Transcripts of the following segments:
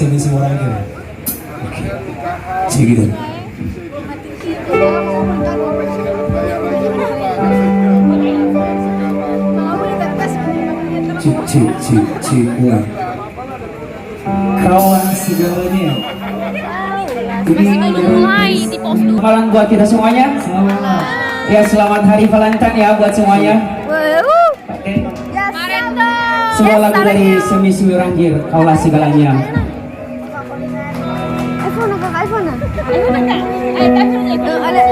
semi semua orang gitu. Oke, segitu. Cik, ulang. Kawan segalanya. Masih mulai di pos dulu. Malam buat kita semuanya. Ya, selamat hari Valentine ya buat semuanya. Oke. Sebuah lagu dari Semi Ranggir, Kaulah Segalanya. iPhone apa? iPhone enggak? Ada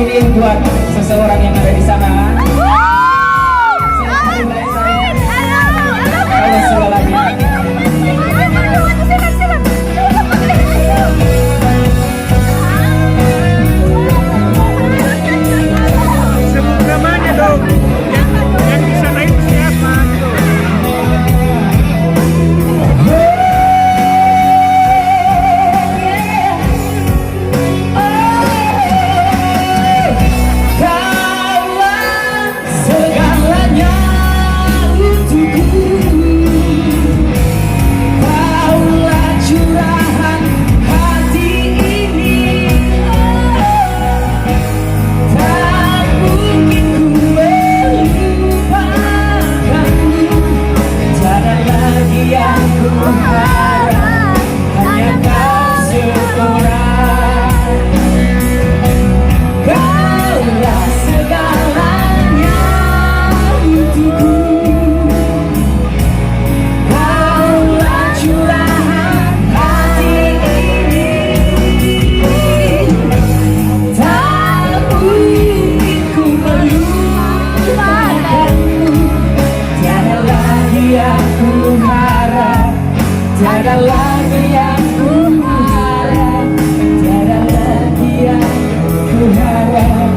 ini buat seseorang yang ada di sana. Kaulah segalanya. Sebut namanya dong. Yang di sana itu siapa gitu. Kaulah yang ku harap, tiada lagi yang ku harap, tiada lagi yang ku harap,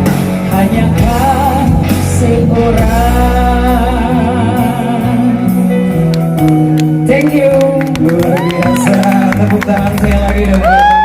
hanya kasih orang. Thank you. Luar biasa. Tepuk tangan saya lagi dong.